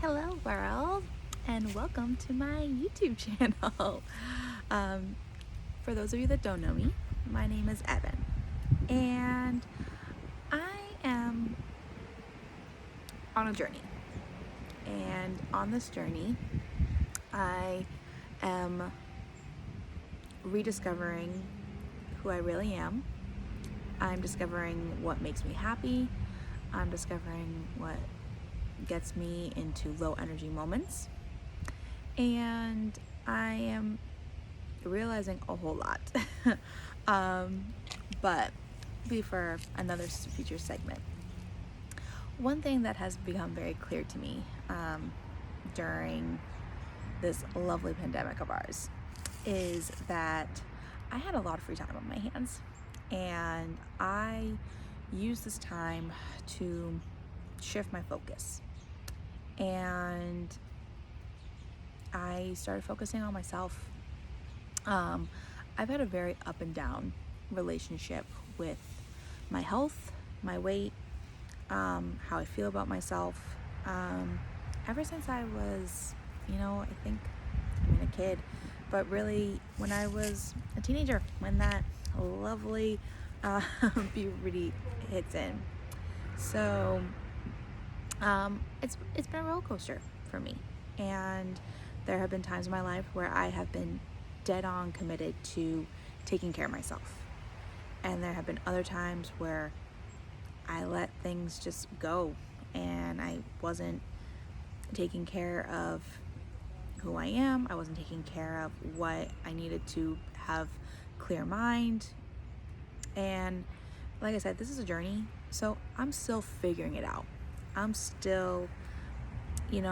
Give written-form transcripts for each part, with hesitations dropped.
Hello, world, and welcome to my YouTube channel. Um, for those of you that don't know me, my name is Evan, and I am on a journey. And on this journey, I am rediscovering who I really am. I'm discovering what makes me happy. I'm discovering what gets me into low energy moments. And I am realizing a whole lot. But be for another future segment. One thing that has become very clear to me during this lovely pandemic of ours is that I had a lot of free time on my hands, and I used this time to shift my focus. And I started focusing on myself. I've had a very up and down relationship with my health, my weight, how I feel about myself. Ever since I was, a kid, but really when I was a teenager, when that lovely puberty hits in. So it's been a roller coaster for me, and there have been times in my life where I have been dead on committed to taking care of myself, and there have been other times where I let things just go and I wasn't taking care of who I am. I wasn't taking care of what I needed to have clear mind. And like I said, this is a journey, so I'm still figuring it out. I'm still, in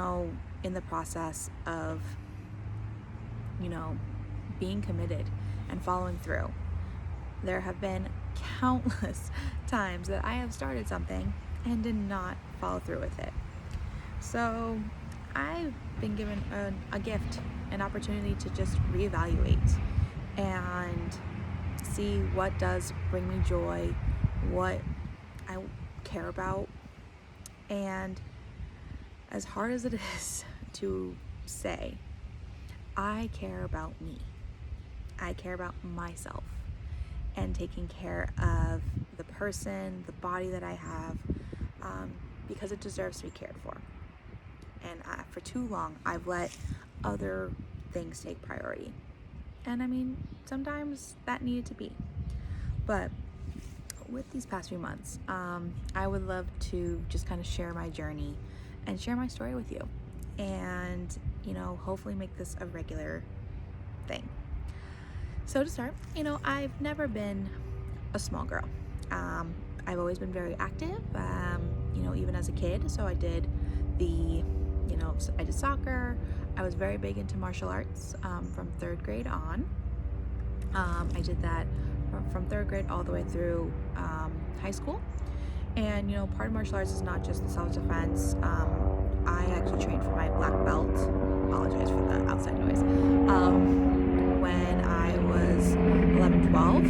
the process of, being committed and following through. There have been countless times that I have started something and did not follow through with it. So I've been given a gift, an opportunity to just reevaluate and see what does bring me joy, what I care about. And as hard as it is to say, I care about me. I care about myself and taking care of the person, the body that I have, because it deserves to be cared for. And for too long, I've let other things take priority. And sometimes that needed to be. But with these past few months, I would love to just kind of share my journey and share my story with you. And, hopefully make this a regular thing. So to start, I've never been a small girl. I've always been very active, even as a kid. So I did I did soccer. I was very big into martial arts from third grade on. I did that from third grade all the way through high school. And, part of martial arts is not just the self-defense. I actually trained for my black belt. Apologize for the outside noise. When I was 11, 12.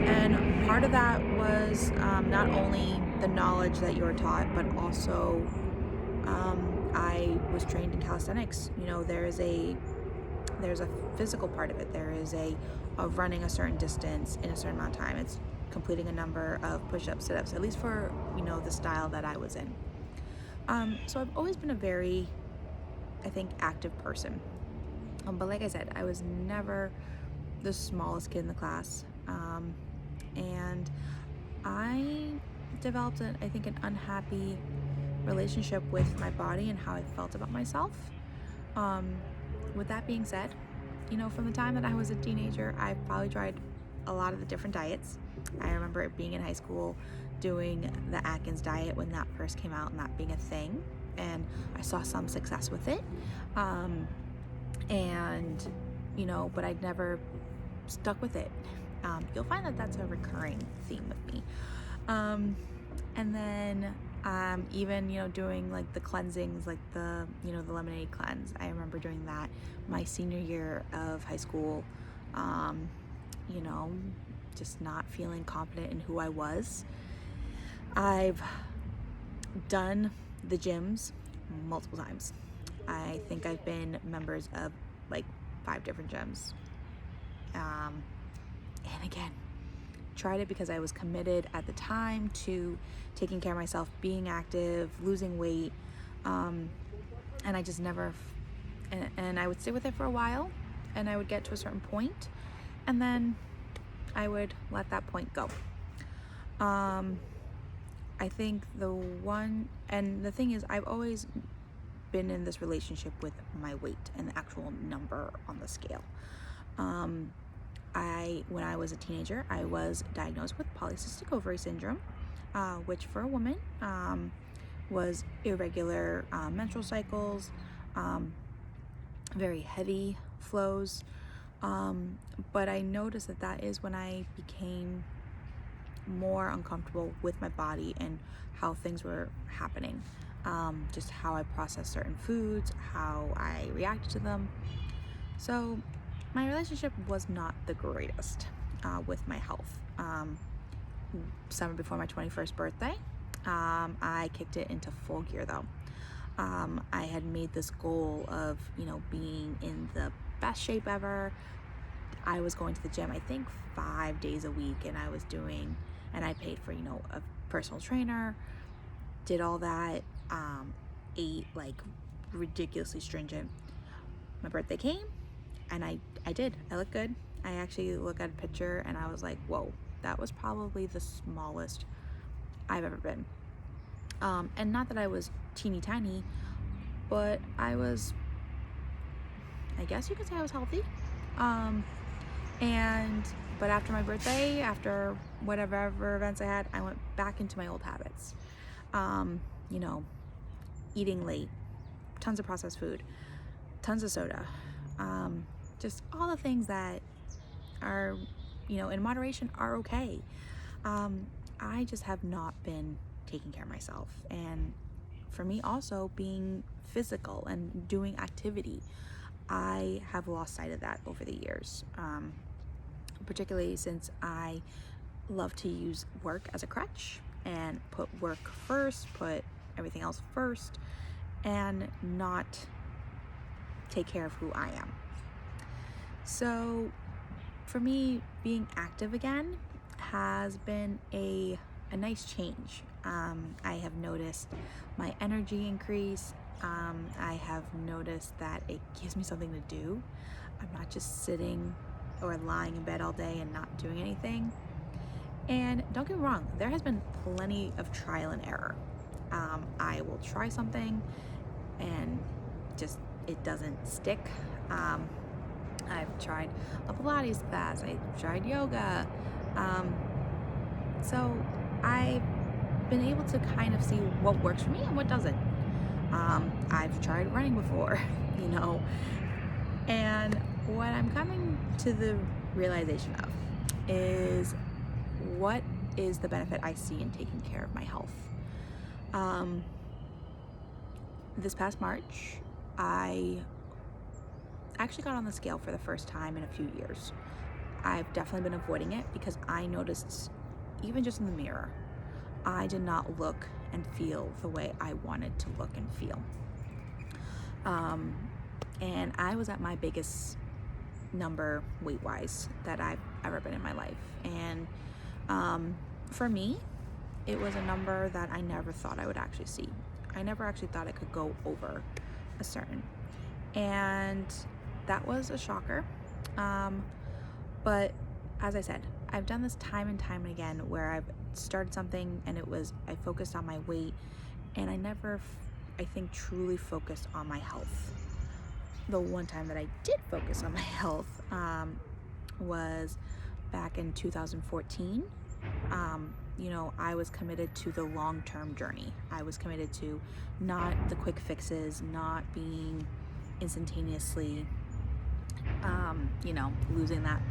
And part of that was not only the knowledge that you were taught, but also I was trained in calisthenics. There's a physical part of it. There is of running a certain distance in a certain amount of time. It's completing a number of push-ups, sit-ups, at least for, the style that I was in. So I've always been a very, active person. But like I said, I was never the smallest kid in the class. And I developed, an unhappy relationship with my body and how I felt about myself. With that being said, from the time that I was a teenager, I probably tried a lot of the different diets. I remember being in high school doing the Atkins diet when that first came out and that being a thing, and I saw some success with it. But I'd never stuck with it. You'll find that that's a recurring theme with me. And then even, doing like the cleansings, like the lemonade cleanse. I remember doing that my senior year of high school, just not feeling confident in who I was. I've done the gyms multiple times. I think I've been members of like 5 different gyms. And again, tried it because I was committed at the time to taking care of myself, being active, losing weight. And I just never, and I would stay with it for a while, and I would get to a certain point, and then I would let that point go. I think the thing is, I've always been in this relationship with my weight and the actual number on the scale. When I was a teenager, I was diagnosed with polycystic ovary syndrome, which for a woman was irregular menstrual cycles, very heavy flows, but I noticed that is when I became more uncomfortable with my body and how things were happening, just how I processed certain foods, how I reacted to them. So my relationship was not the greatest with my health. Summer before my 21st birthday, I kicked it into full gear though. I had made this goal of, being in the best shape ever. I was going to the gym, I think 5 days a week, and I paid for, a personal trainer, did all that, ate like ridiculously stringent. My birthday came, and I looked good. I actually looked at a picture and I was like, whoa, that was probably the smallest I've ever been. And not that I was teeny tiny, but I guess you could say I was healthy. But after my birthday, after whatever events I had, I went back into my old habits. Eating late, tons of processed food, tons of soda, just all the things that are, in moderation are okay. I just have not been taking care of myself. And for me also, being physical and doing activity, I have lost sight of that over the years, particularly since I love to use work as a crutch and put work first, put everything else first, and not take care of who I am. So for me, being active again has been a nice change. I have noticed my energy increase. I have noticed that it gives me something to do. I'm not just sitting or lying in bed all day and not doing anything. And don't get me wrong, there has been plenty of trial and error. I will try something and just it doesn't stick. I've tried a Pilates class, I've tried yoga. So I've been able to kind of see what works for me and what doesn't. I've tried running before, and what I'm coming to the realization of is what is the benefit I see in taking care of my health. This past March, I actually got on the scale for the first time in a few years. I've definitely been avoiding it because I noticed, even just in the mirror, I did not look and feel the way I wanted to look and feel. And I was at my biggest number weight-wise that I've ever been in my life. And for me, it was a number that I never thought I would actually see. I never actually thought it could go over a certain. And that was a shocker. But as I said, I've done this time and time again where I've started something and I focused on my weight, and I never, I think, truly focused on my health. The one time that I did focus on my health was back in 2014. I was committed to the long-term journey. I was committed to not the quick fixes, not being instantaneously, losing that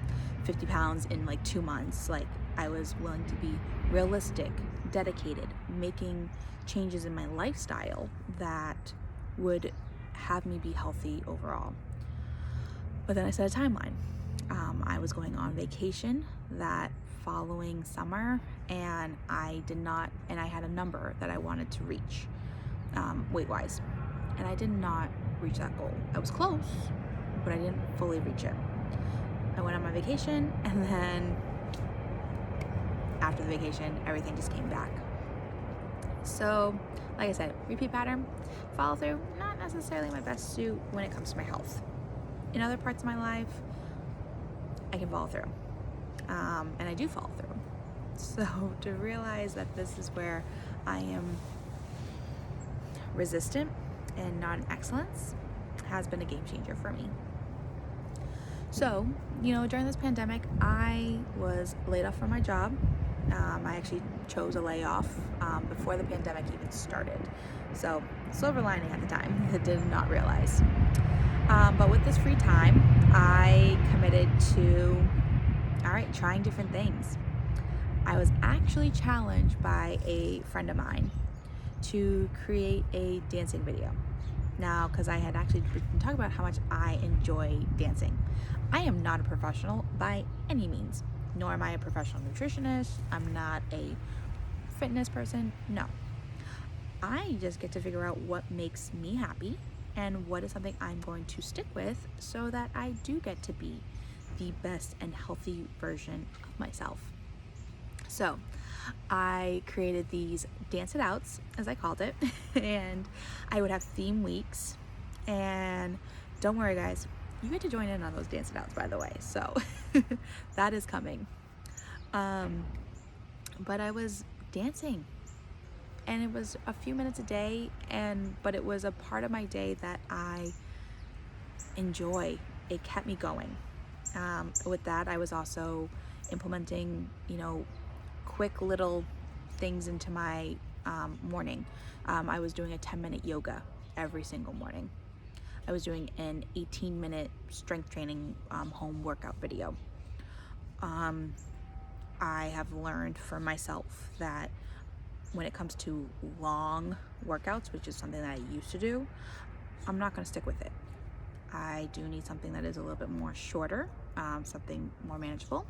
50 pounds in like 2 months. Like, I was willing to be realistic, dedicated, making changes in my lifestyle that would have me be healthy overall. But then I set a timeline. I was going on vacation that following summer, and I had a number that I wanted to reach weight-wise. and I did not reach that goal. I was close, but I didn't fully reach it. I went on my vacation, and then after the vacation, everything just came back. So, like I said, repeat pattern, follow through, not necessarily my best suit when it comes to my health. In other parts of my life, I can follow through, and I do follow through. So to realize that this is where I am resistant and not in excellence has been a game changer for me. So, during this pandemic, I was laid off from my job. I actually chose a layoff before the pandemic even started. So, silver lining at the time, I did not realize. But with this free time, I committed to, trying different things. I was actually challenged by a friend of mine to create a dancing video. Now, because I had actually been talking about how much I enjoy dancing. I am not a professional by any means, nor am I a professional nutritionist. I'm not a fitness person. No. I just get to figure out what makes me happy and what is something I'm going to stick with so that I do get to be the best and healthy version of myself. So I created these Dance It Outs, as I called it, and I would have theme weeks. And don't worry, guys, you get to join in on those Dance It Outs, by the way. So that is coming. But I was dancing, and it was a few minutes a day, but it was a part of my day that I enjoy. It kept me going. With that, I was also implementing, quick little things into my morning. I was doing a 10-minute yoga every single morning. I was doing an 18-minute strength training home workout video. I have learned for myself that when it comes to long workouts, which is something that I used to do, I'm not going to stick with it. I do need something that is a little bit more shorter, something more manageable.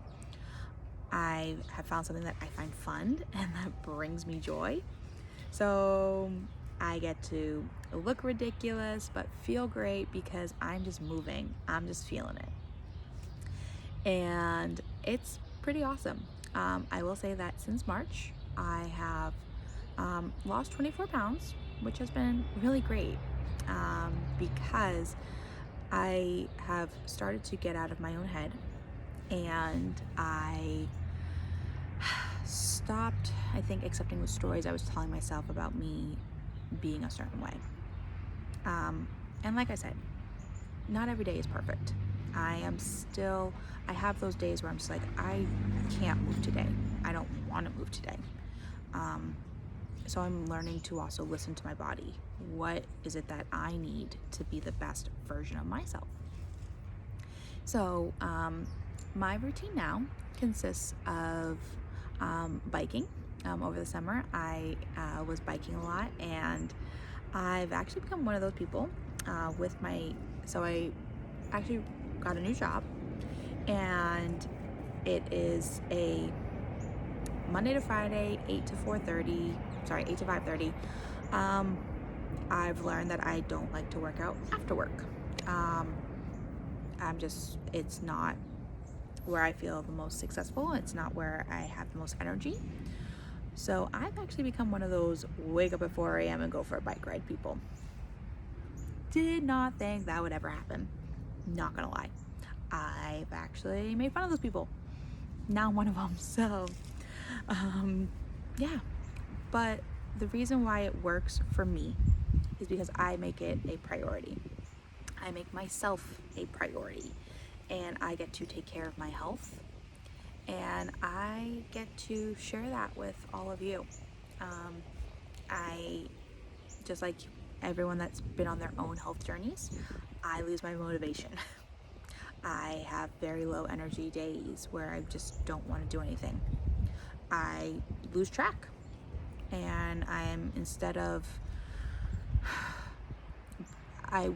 I have found something that I find fun and that brings me joy. So I get to look ridiculous but feel great because I'm just moving. I'm just feeling it. And it's pretty awesome. I will say that since March, I have lost 24 pounds, which has been really great because I have started to get out of my own head, and I stopped, I think, accepting the stories I was telling myself about me being a certain way. And like I said, not every day is perfect. I have those days where I'm just like, I can't move today. I don't want to move today. So I'm learning to also listen to my body. What is it that I need to be the best version of myself? So my routine now consists of biking. Over the summer, I was biking a lot, and I've actually become one of those people so I actually got a new job, and it is a Monday to Friday, 8 to 5:30. I've learned that I don't like to work out after work. It's not where I feel the most successful. It's not where I have the most energy. So I've actually become one of those wake up at 4 a.m. and go for a bike ride people. Did not think that would ever happen. Not gonna lie. I've actually made fun of those people. Now I'm one of them. So, yeah. But the reason why it works for me is because I make it a priority. I make myself a priority, and I get to take care of my health, and I get to share that with all of you. I, just like everyone that's been on their own health journeys, I lose my motivation. I have very low energy days where I just don't want to do anything. I lose track, and I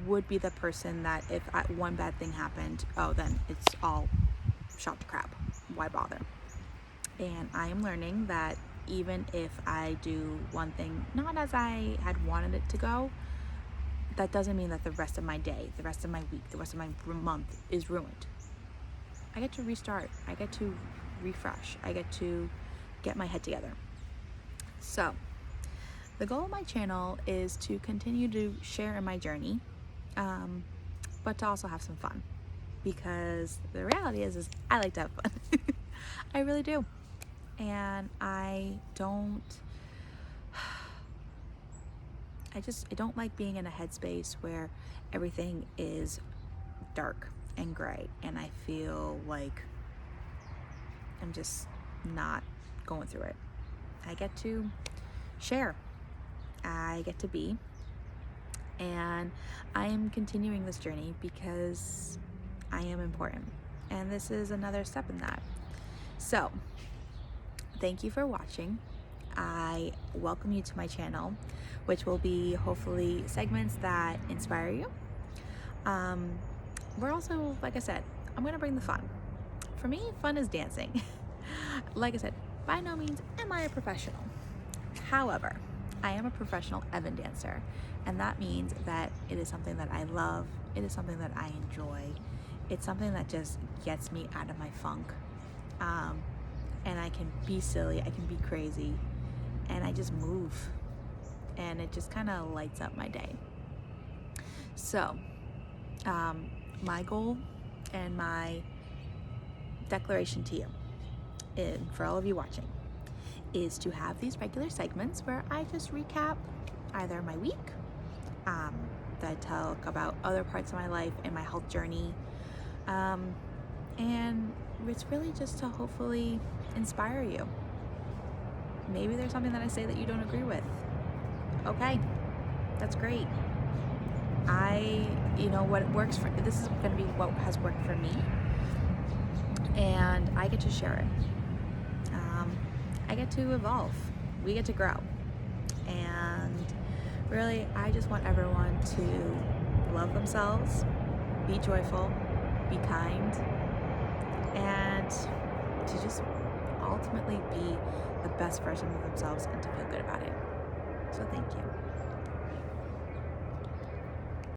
would be the person that if one bad thing happened, then it's all shot to crap. Why bother? And I am learning that even if I do one thing not as I had wanted it to go, that doesn't mean that the rest of my day, the rest of my week, the rest of my month is ruined. I get to restart. I get to refresh. I get to get my head together. So the goal of my channel is to continue to share in my journey, but to also have some fun, because the reality is I like to have fun. I really do. And I don't like being in a headspace where everything is dark and gray and I feel like I'm just not going through it. I get to share. I get to be. And I am continuing this journey because I am important. And this is another step in that. So, thank you for watching. I welcome you to my channel, which will be hopefully segments that inspire you. We're also, like I said, I'm gonna bring the fun. For me, fun is dancing. Like I said, by no means am I a professional. However, I am a professional Evan dancer, and that means that it is something that I love. It is something that I enjoy. It's something that just gets me out of my funk. And I can be silly, I can be crazy, and I just move. And it just kind of lights up my day. So, my goal and my declaration to you, and for all of you watching, is to have these regular segments where I just recap either my week, that I talk about other parts of my life and my health journey, and it's really just to hopefully inspire you. Maybe there's something that I say that you don't agree with. Okay, that's great. What works for, this is going to be what has worked for me, and I get to share it. I get to evolve. We get to grow. And really, I just want everyone to love themselves, be joyful, be kind, and to just ultimately be the best version of themselves and to feel good about it. So thank you.